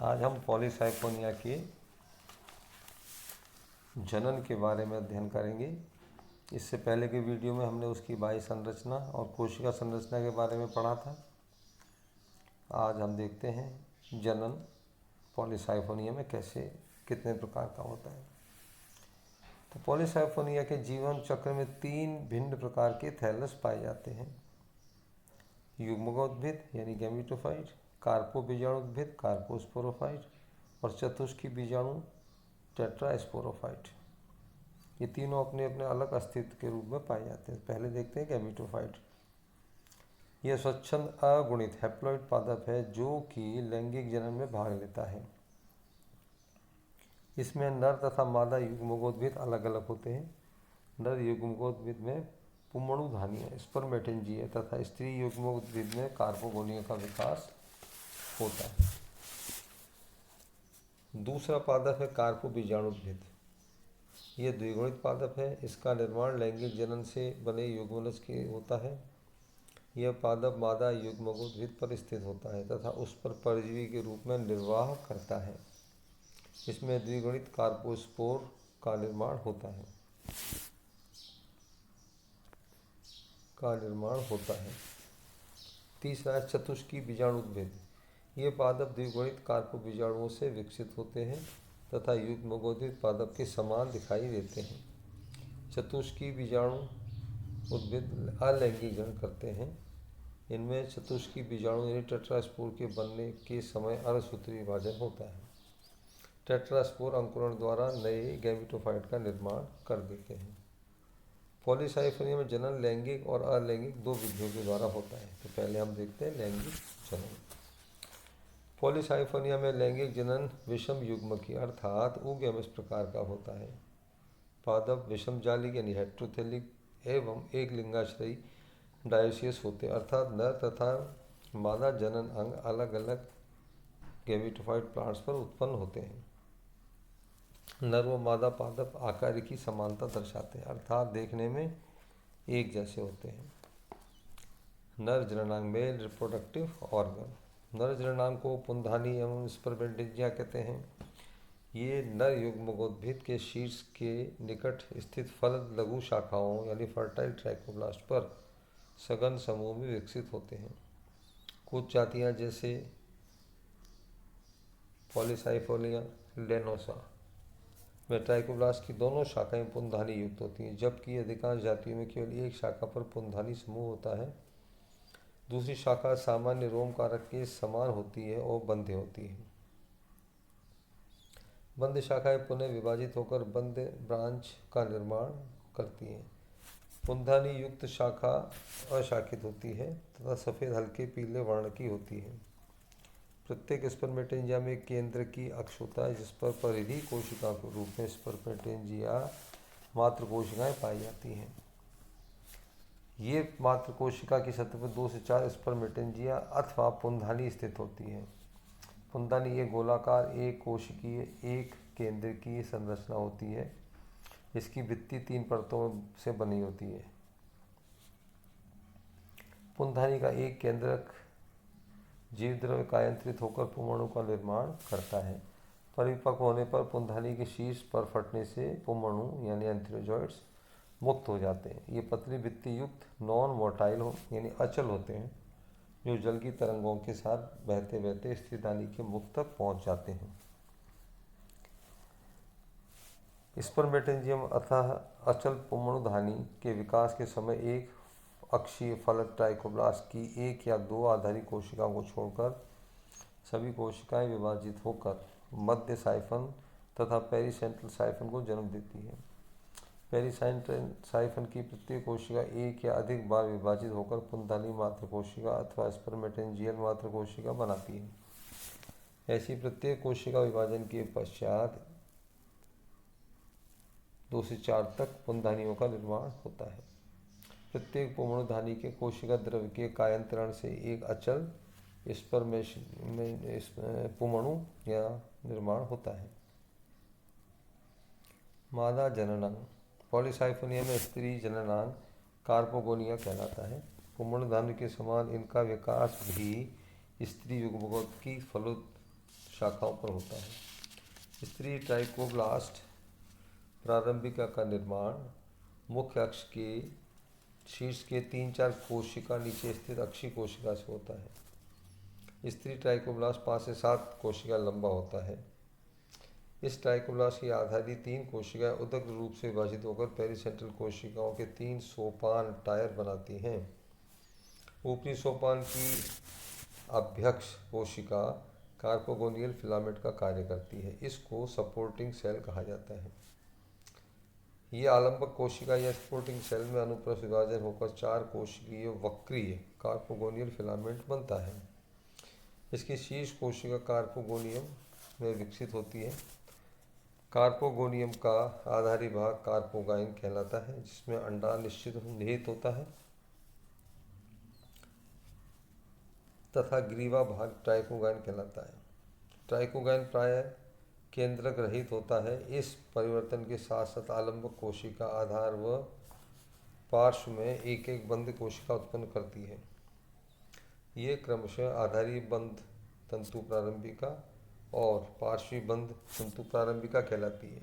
आज हम पॉलीसाइफोनिया के जनन के बारे में अध्ययन करेंगे। इससे पहले के वीडियो में हमने उसकी बाह्य संरचना और कोशिका संरचना के बारे में पढ़ा था। आज हम देखते हैं जनन पॉलीसाइफोनिया में कैसे कितने प्रकार का होता है। तो पॉलीसाइफोनिया के जीवन चक्र में 3 भिन्न प्रकार के थैलस पाए जाते हैं। युग्मकोद्भिद यानी गैमेटोफाइट, कार्पोबीजाणुद्भिद कार्पोस्पोरोफाइट और चतुष्की बीजाणु टेट्रास्पोरोफाइट। ये तीनों अपने अपने अलग अस्तित्व के रूप में पाए जाते हैं। पहले देखते हैं गैमेटोफाइट। यह स्वच्छंद अगुणित हैप्लॉइड पादप है जो कि लैंगिक जनन में भाग लेता है। इसमें नर तथा मादा युग्मकोद्भिद अलग अलग होते हैं। नर युग्मकोद्भिद में पुंमणुधानी स्पर्मेटेंजिया तथा स्त्री युग्मकोद्भिद में कार्पोगोनिया का विकास होता है। दूसरा पादप है कार्पोबीजाणुद्भिद। यह द्विगुणित पादप है। इसका निर्माण लैंगिक जनन से बने युग्मनज के होता है। यह पादप मादा युग्मकोद्भिद पर स्थित होता है तथा उस पर परजीवी के रूप में निर्वाह करता है। इसमें द्विगुणित कार्पोस्पोर का निर्माण होता है। तीसरा है चतुष्की बीजाणुद्भिद। ये पादप द्विगुणित कार्पोबीजाणुओं से विकसित होते हैं तथा युग्मकोद्भिद पादप के समान दिखाई देते हैं। चतुष्की बीजाणु उद्भिद अलैंगिक जनन करते हैं। इनमें चतुष्की बीजाणु यानी टेट्रास्पोर के बनने के समय अर्धसूत्री विभाजन होता है। टेट्रास्पोर अंकुरण द्वारा नए गैमेटोफाइट का निर्माण कर देते हैं। पॉलीसाइफोनिया में जनन लैंगिक और अलैंगिक 2 विधियों के द्वारा होता है। तो पहले हम देखते हैं लैंगिक जनन। पॉलीसाइफोनिया में लैंगिक जनन विषम युग्मकीय अर्थात ऊगैमस प्रकार का होता है। पादप विषम जालिक यानी हेट्रोथेलिक एवं एक लिंगाश्रयी डायोसियस होते हैं अर्थात नर तथा मादा जनन अंग अलग अलग गैमेटोफाइट प्लांट्स पर उत्पन्न होते हैं। नर व मादा पादप आकार की समानता दर्शाते हैं अर्थात देखने में एक जैसे होते हैं। नर जननांग मेल रिप्रोडक्टिव ऑर्गन। नर जननांग को पुंधानी एवं स्पर्मेटेंजिया कहते हैं। ये नर युग्मकोद्भिद के शीर्ष के निकट स्थित फलद लघु शाखाओं यानी फर्टाइल ट्राइकोब्लास्ट पर सघन समूह में विकसित होते हैं। कुछ जातियां जैसे पॉलीसाइफोनिया लेनोसा में ट्राइकोब्लास्ट की दोनों शाखाएं पुंधानी युक्त होती हैं, जबकि अधिकांश जातियों में केवल एक शाखा पर पुंधानी समूह होता है। दूसरी शाखा सामान्य रोम कारक के समान होती है और बंध्य होती है। बंध्य शाखाएं पुनः विभाजित होकर बंध्य ब्रांच का निर्माण करती हैं। पुंधानी युक्त शाखा अशाखित होती है तथा सफ़ेद हल्के पीले वर्ण की होती है। प्रत्येक स्पर्मेटेंजिया में केंद्र की अक्ष होता है जिस पर परिधि कोशिका के रूप में स्पर्मेटेंजिया मात्र कोशिकाएं पाई जाती हैं। ये मात्र कोशिका की सतह पर 2 से 4 स्पर्मेटेंजिया अथवा पुंधानी स्थित होती है। पुंधानी एक गोलाकार एक कोशिकीय एक केंद्र की संरचना होती है। इसकी भित्ति 3 परतों से बनी होती है। पुंधानी का एक केंद्रक जीवद्रव्य कायांतरित होकर पुंमणु का निर्माण करता है। परिपक्व होने पर पुंधानी के शीर्ष पर फटने से पुंमणु यानी एंथ्रोजॉइड्स मुक्त हो जाते हैं। ये पतली भित्ति युक्त नॉन मोटाइल यानी अचल होते हैं जो जल की तरंगों के साथ बहते बहते स्त्रीदानी के मुख तक पहुंच जाते हैं। स्पर्मेटेंजियम अतः अचल पुंमणुधानी के विकास के समय एक अक्षीय फलक ट्राइकोब्लास्ट की 1 या 2 आधारी कोशिकाओं को छोड़कर सभी कोशिकाएं विभाजित होकर मध्य साइफन तथा पेरिसेंट्रल साइफन को जन्म देती है। पेरिसेंट्रल साइफन की प्रत्येक कोशिका 1 या अधिक बार विभाजित होकर पुंधानी मात्र कोशिका अथवा स्पर्मेटेंजियल मात्र कोशिका बनाती है। ऐसी प्रत्येक कोशिका विभाजन के पश्चात 2 से 4 तक पुंधानियों का निर्माण होता है। प्रत्येक पुंमणुधानी के कोशिका द्रव्य के कायांतरण से एक अचल पुंमणु या निर्माण होता है। मादा जननांग। पॉलीसाइफोनिया में स्त्री जननांग कार्पोगोनिया कहलाता है। पुंमणुधानी के समान इनका विकास भी स्त्री युग्मकों की फलों शाखाओं पर होता है। स्त्री ट्राइकोब्लास्ट प्रारंभिका का निर्माण मुख्य अक्ष के शीर्ष के 3-4 कोशिका नीचे स्थित अक्षीय कोशिका से होता है। स्त्री ट्राइकोब्लास्ट 5 से 7 कोशिका लंबा होता है। इस ट्राइकोब्लास्ट की आधारी 3 कोशिकाएं उदग्र रूप से विभाजित होकर पेरिसेंट्रल कोशिकाओं के 3 सोपान टायर बनाती हैं। ऊपरी सोपान की अभ्यक्ष कोशिका कार्पोगोनियल फिलामेंट का कार्य करती है। इसको सपोर्टिंग सेल कहा जाता है। ये आलंबक कोशिका या सपोर्टिंग सेल में अनुप्रस्थ विभाजन होकर 4 कोशिकीय वक्रीय कार्पोगोनियल फिलामेंट बनता है। इसकी शीर्ष कोशिका कार्पोगोनियम में विकसित होती है। कार्पोगोनियम का आधारी भाग कार्पोगाइन कहलाता है, जिसमें अंडा निहित होता है तथा ग्रीवा भाग ट्राइकोगाइन कहलाता है। ट्राइकोगाइन प्रायः केंद्रक रहित होता है। इस परिवर्तन के साथ साथ आलंबक कोशिका आधार व पार्श्व में एक एक बंद कोशिका उत्पन्न करती है। ये क्रमशः आधारी बंद तंतु प्रारंभिका और पार्श्वी बंद तंतु प्रारंभिका कहलाती है।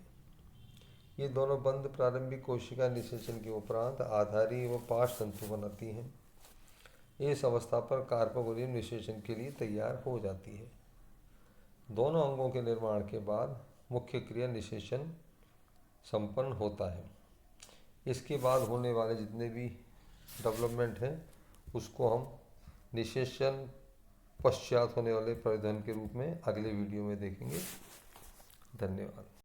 ये दोनों बंद प्रारंभिक कोशिका निषेचन के उपरांत आधारी व पार्श्व तंतु बनाती हैं। इस अवस्था पर कार्पोगोनियम निषेचन के लिए तैयार हो जाती है। दोनों अंगों के निर्माण के बाद मुख्य क्रिया निषेचन संपन्न होता है। इसके बाद होने वाले जितने भी डेवलपमेंट हैं उसको हम निषेचन पश्चात होने वाले परिवर्तन के रूप में अगले वीडियो में देखेंगे। धन्यवाद।